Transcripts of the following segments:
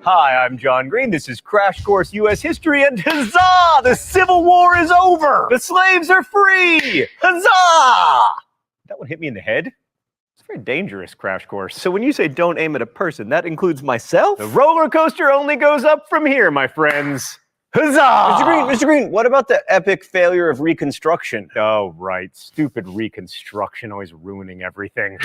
Hi, I'm John Green. This is Crash Course U.S. History, and huzzah! The Civil War is over! The slaves are free! Huzzah! That one hit me in the head? It's a very dangerous Crash Course. So when you say don't aim at a person, that includes myself? The roller coaster only goes up from here, my friends. Huzzah! Mr. Green, what about the epic failure of Reconstruction? Oh, right. Stupid Reconstruction, always ruining everything.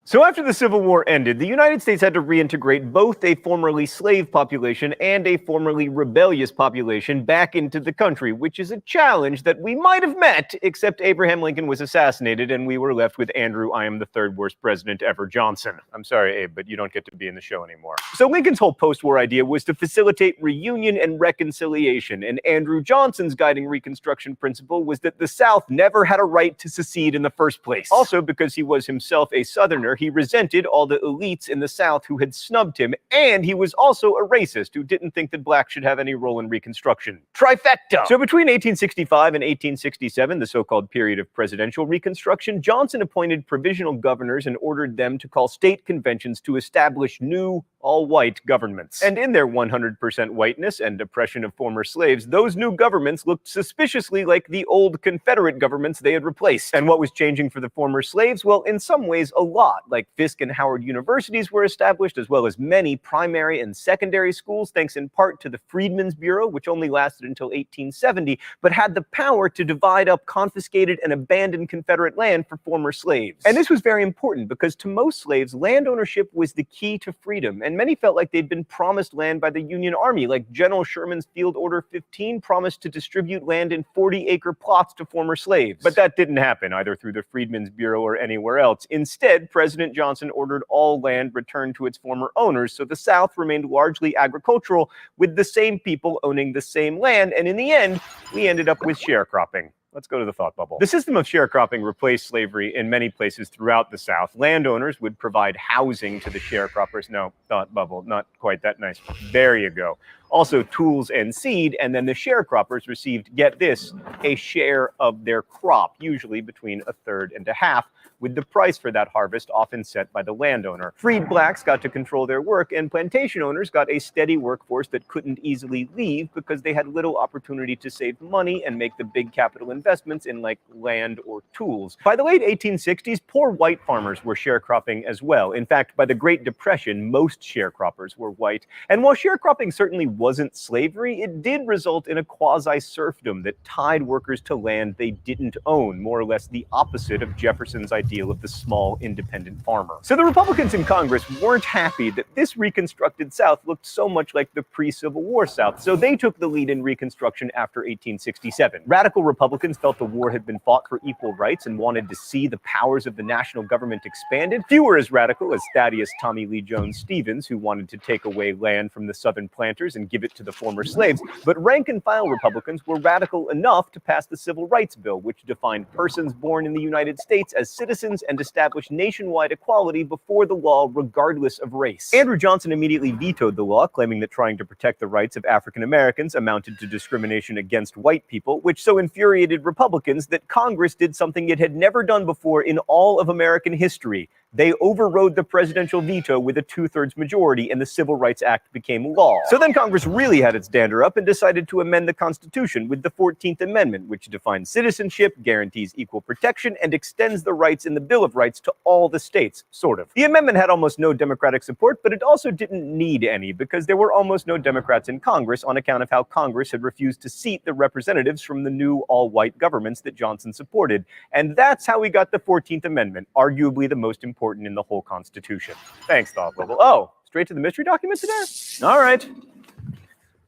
So after the Civil War ended, the United States had to reintegrate both a formerly slave population and a formerly rebellious population back into the country, which is a challenge that we might have met, except Abraham Lincoln was assassinated and we were left with Andrew I am the third worst president ever Johnson. I'm sorry, Abe, but you don't get to be in the show anymore. So Lincoln's whole post-war idea was to facilitate reunion and reconciliation, and Andrew Johnson's guiding Reconstruction principle was that the South never had a right to secede in the first place. Also, because he was himself a Southerner, he resented all the elites in the South who had snubbed him, and he was also a racist who didn't think that blacks should have any role in Reconstruction. Trifecta! So between 1865 and 1867, the so-called period of presidential Reconstruction, Johnson appointed provisional governors and ordered them to call state conventions to establish new, all-white governments. And in their 100% whiteness and oppression of former slaves, those new governments looked suspiciously like the old Confederate governments they had replaced. And what was changing for the former slaves? Well, in some ways, a lot. Like Fisk and Howard universities were established, as well as many primary and secondary schools, thanks in part to the Freedmen's Bureau, which only lasted until 1870, but had the power to divide up confiscated and abandoned Confederate land for former slaves. And this was very important because to most slaves, land ownership was the key to freedom, and many felt like they'd been promised land by the Union Army, like General Sherman's Field Order 15 promised to distribute land in 40-acre plots to former slaves. But that didn't happen, either through the Freedmen's Bureau or anywhere else. Instead, President Johnson ordered all land returned to its former owners, so the South remained largely agricultural, with the same people owning the same land, and in the end, we ended up with sharecropping. Let's go to the thought bubble. The system of sharecropping replaced slavery in many places throughout the South. Landowners would provide housing to the sharecroppers. No, thought bubble, not quite that nice. There you go. Also tools and seed, and then the sharecroppers received, get this, a share of their crop, usually between a third and a half, with the price for that harvest often set by the landowner. Freed blacks got to control their work, and plantation owners got a steady workforce that couldn't easily leave because they had little opportunity to save money and make the big capital investments in like land or tools. By the late 1860s, poor white farmers were sharecropping as well. In fact, by the Great Depression, most sharecroppers were white. And while sharecropping certainly wasn't slavery, it did result in a quasi-serfdom that tied workers to land they didn't own, more or less the opposite of Jefferson's ideal of the small, independent farmer. So the Republicans in Congress weren't happy that this reconstructed South looked so much like the pre-Civil War South, so they took the lead in Reconstruction after 1867. Radical Republicans felt the war had been fought for equal rights and wanted to see the powers of the national government expanded. Few were as radical as Thaddeus Tommy Lee Jones Stevens, who wanted to take away land from the Southern planters and give it to the former slaves, but rank-and-file Republicans were radical enough to pass the Civil Rights Bill, which defined persons born in the United States as citizens and established nationwide equality before the law regardless of race. Andrew Johnson immediately vetoed the law, claiming that trying to protect the rights of African Americans amounted to discrimination against white people, which so infuriated Republicans that Congress did something it had never done before in all of American history. They overrode the presidential veto with a 2/3 majority, and the Civil Rights Act became law. So then Congress really had its dander up and decided to amend the Constitution with the 14th Amendment, which defines citizenship, guarantees equal protection, and extends the rights in the Bill of Rights to all the states, sort of. The amendment had almost no Democratic support, but it also didn't need any, because there were almost no Democrats in Congress on account of how Congress had refused to seat the representatives from the new all-white governments that Johnson supported. And that's how we got the 14th Amendment, arguably the most important in the whole Constitution. Thanks, Thought Bubble. Oh, straight to the mystery document today? All right.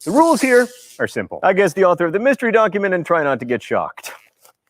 The rules here are simple. I guess the author of the mystery document and try not to get shocked.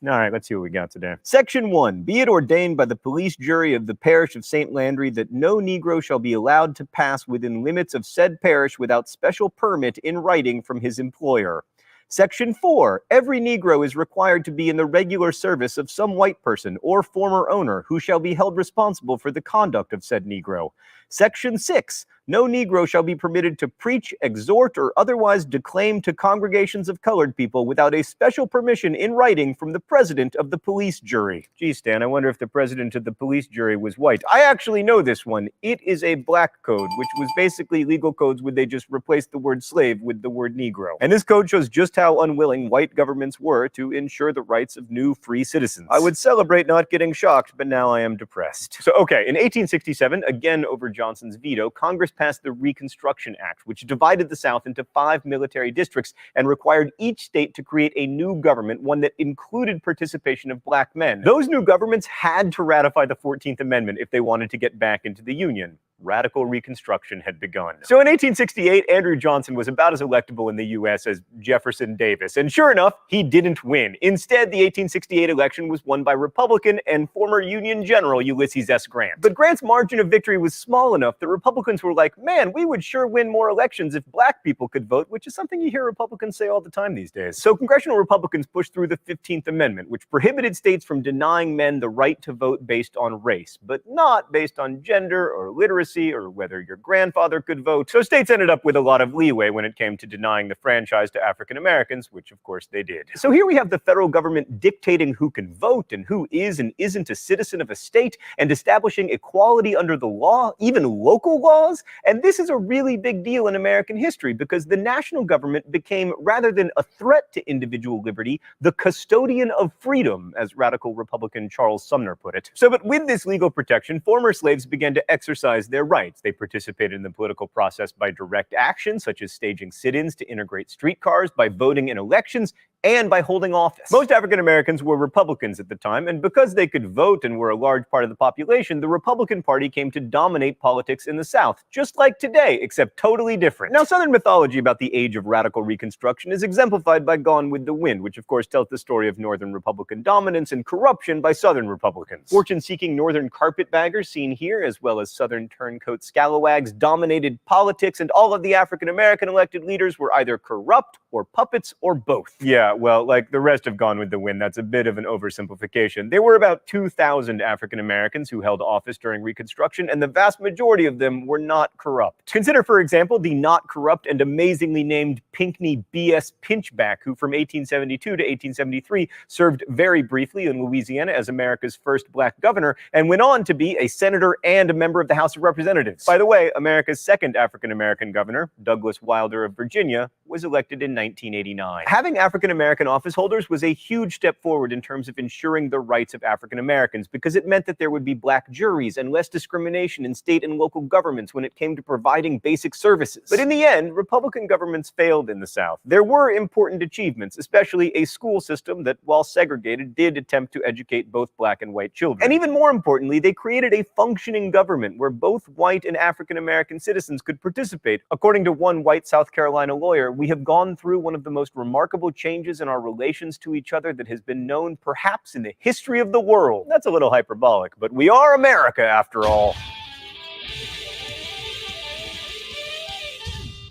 All right, let's see what we got today. Section 1. Be it ordained by the police jury of the parish of St. Landry that no Negro shall be allowed to pass within limits of said parish without special permit in writing from his employer. Section 4. Every Negro is required to be in the regular service of some white person or former owner who shall be held responsible for the conduct of said Negro. Section 6. No Negro shall be permitted to preach, exhort, or otherwise declaim to congregations of colored people without a special permission in writing from the president of the police jury. Gee, Stan, I wonder if the president of the police jury was white. I actually know this one. It is a black code, which was basically legal codes where they just replaced the word slave with the word Negro. And this code shows just how unwilling white governments were to ensure the rights of new free citizens. I would celebrate not getting shocked, but now I am depressed. So, okay, in 1867, again over Johnson's veto, Congress passed the Reconstruction Act, which divided the South into 5 military districts and required each state to create a new government, one that included participation of black men. Those new governments had to ratify the 14th Amendment if they wanted to get back into the Union. Radical Reconstruction had begun. So in 1868, Andrew Johnson was about as electable in the U.S. as Jefferson Davis, and sure enough, he didn't win. Instead, the 1868 election was won by Republican and former Union General Ulysses S. Grant. But Grant's margin of victory was small enough that Republicans were like, man, we would sure win more elections if black people could vote, which is something you hear Republicans say all the time these days. So congressional Republicans pushed through the 15th Amendment, which prohibited states from denying men the right to vote based on race, but not based on gender or literacy or whether your grandfather could vote. So states ended up with a lot of leeway when it came to denying the franchise to African Americans, which of course they did. So here we have the federal government dictating who can vote and who is and isn't a citizen of a state, and establishing equality under the law, even local laws. And this is a really big deal in American history because the national government became, rather than a threat to individual liberty, the custodian of freedom, as radical Republican Charles Sumner put it. So, but with this legal protection, former slaves began to exercise their rights. They participated in the political process by direct action, such as staging sit-ins to integrate streetcars, by voting in elections, and by holding office. Most African Americans were Republicans at the time, and because they could vote and were a large part of the population, the Republican Party came to dominate politics in the South, just like today, except totally different. Now, Southern mythology about the age of radical Reconstruction is exemplified by Gone with the Wind, which of course tells the story of Northern Republican dominance and corruption by Southern Republicans. Fortune-seeking Northern carpetbaggers seen here, as well as Southern turncoat scalawags, dominated politics, and all of the African American elected leaders were either corrupt or puppets or both. Yeah, well, like the rest of Gone with the Wind, that's a bit of an oversimplification. There were about 2,000 African Americans who held office during Reconstruction, and the vast majority of them were not corrupt. Consider, for example, the not corrupt and amazingly named Pinckney B.S. Pinchback, who from 1872 to 1873 served very briefly in Louisiana as America's first black governor, and went on to be a senator and a member of the House of Representatives. By the way, America's second African American governor, Douglas Wilder of Virginia, was elected in 1989. Having African American office holders was a huge step forward in terms of ensuring the rights of African Americans, because it meant that there would be black juries and less discrimination in state and local governments when it came to providing basic services. But in the end, Republican governments failed in the South. There were important achievements, especially a school system that, while segregated, did attempt to educate both black and white children. And even more importantly, they created a functioning government where both white and African American citizens could participate. According to one white South Carolina lawyer, we have gone through one of the most remarkable changes in our relations to each other that has been known perhaps in the history of the world. That's a little hyperbolic, but we are America after all.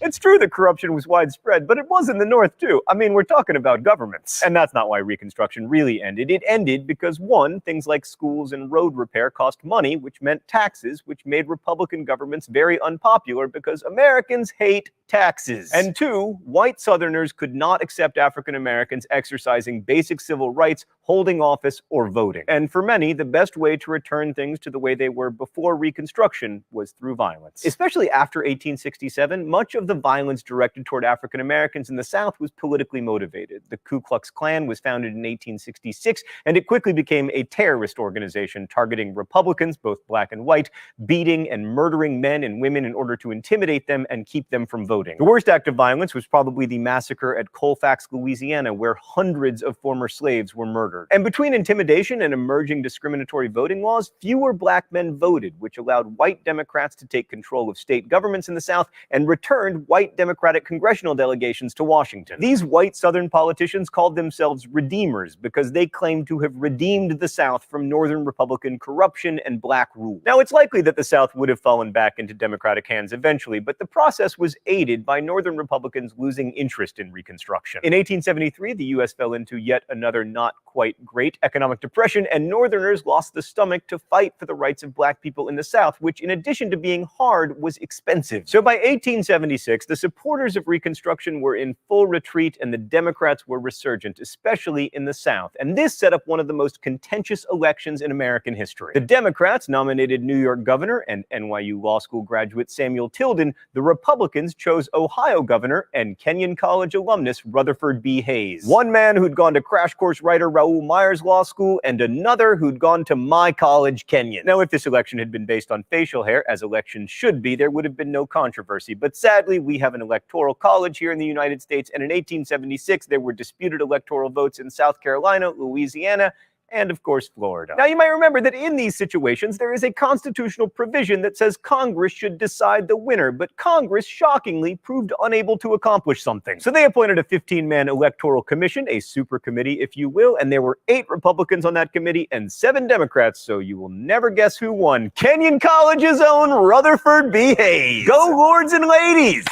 It's true that corruption was widespread, but it was in the North too. I mean, we're talking about governments. And that's not why Reconstruction really ended. It ended because, one, things like schools and road repair cost money, which meant taxes, which made Republican governments very unpopular because Americans hate taxes. And two, white Southerners could not accept African Americans exercising basic civil rights, holding office, or voting. And for many, the best way to return things to the way they were before Reconstruction was through violence. Especially after 1867, much of the violence directed toward African Americans in the South was politically motivated. The Ku Klux Klan was founded in 1866, and it quickly became a terrorist organization targeting Republicans, both black and white, beating and murdering men and women in order to intimidate them and keep them from voting. The worst act of violence was probably the massacre at Colfax, Louisiana, where hundreds of former slaves were murdered. And between intimidation and emerging discriminatory voting laws, fewer black men voted, which allowed white Democrats to take control of state governments in the South and returned white Democratic congressional delegations to Washington. These white Southern politicians called themselves redeemers because they claimed to have redeemed the South from Northern Republican corruption and black rule. Now, it's likely that the South would have fallen back into Democratic hands eventually, but the process was aided by Northern Republicans losing interest in Reconstruction. In 1873, the U.S. fell into yet another not quite great economic depression, and Northerners lost the stomach to fight for the rights of black people in the South, which, in addition to being hard, was expensive. So by 1876, the supporters of Reconstruction were in full retreat and the Democrats were resurgent, especially in the South. And this set up one of the most contentious elections in American history. The Democrats nominated New York governor and NYU law school graduate Samuel Tilden. The Republicans chose Ohio governor and Kenyon College alumnus Rutherford B. Hayes. One man who'd gone to Crash Course writer Raoul Meyer's law school and another who'd gone to my college, Kenyon. Now, if this election had been based on facial hair, as elections should be, there would have been no controversy. But sadly, we have an electoral college here in the United States, and in 1876, there were disputed electoral votes in South Carolina, Louisiana, and of course, Florida. Now, you might remember that in these situations, there is a constitutional provision that says Congress should decide the winner, but Congress, shockingly, proved unable to accomplish something. So they appointed a 15-man electoral commission, a super committee, if you will, and there were 8 Republicans on that committee and 7 Democrats, so you will never guess who won. Kenyon College's own Rutherford B. Hayes. Go, lords and ladies!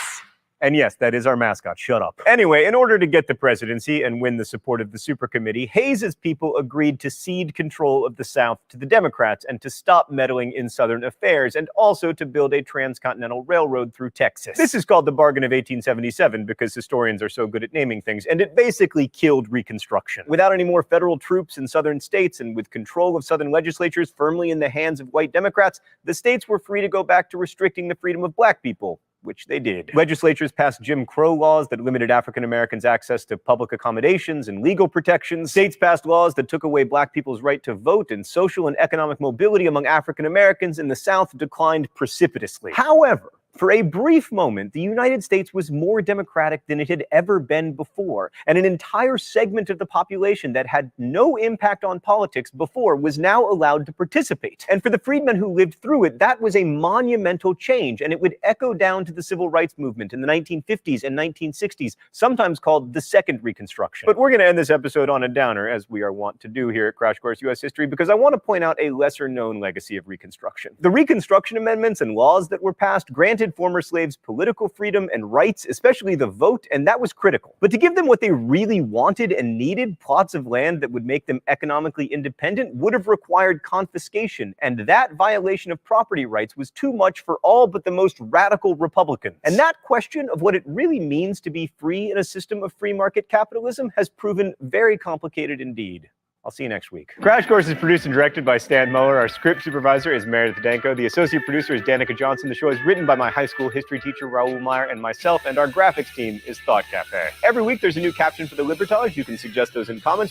And yes, that is our mascot. Shut up. Anyway, in order to get the presidency and win the support of the super committee, Hayes's people agreed to cede control of the South to the Democrats and to stop meddling in Southern affairs, and also to build a transcontinental railroad through Texas. This is called the Bargain of 1877 because historians are so good at naming things, and it basically killed Reconstruction. Without any more federal troops in Southern states and with control of Southern legislatures firmly in the hands of white Democrats, the states were free to go back to restricting the freedom of black people, which they did. Legislatures passed Jim Crow laws that limited African Americans' access to public accommodations and legal protections. States passed laws that took away black people's right to vote, and social and economic mobility among African Americans in the South declined precipitously. However, for a brief moment, the United States was more democratic than it had ever been before, and an entire segment of the population that had no impact on politics before was now allowed to participate. And for the freedmen who lived through it, that was a monumental change, and it would echo down to the civil rights movement in the 1950s and 1960s, sometimes called the Second Reconstruction. But we're going to end this episode on a downer, as we are wont to do here at Crash Course U.S. History, because I want to point out a lesser-known legacy of Reconstruction. The Reconstruction amendments and laws that were passed granted former slaves political freedom and rights, especially the vote, and that was critical. But to give them what they really wanted and needed, plots of land that would make them economically independent, would have required confiscation, and that violation of property rights was too much for all but the most radical Republicans. And that question of what it really means to be free in a system of free market capitalism has proven very complicated indeed. I'll see you next week. Crash Course is produced and directed by Stan Muller. Our script supervisor is Meredith Danko. The associate producer is Danica Johnson. The show is written by my high school history teacher, Raoul Meyer, and myself, and our graphics team is Thought Cafe. Every week, there's a new caption for the Libertage. You can suggest those in comments.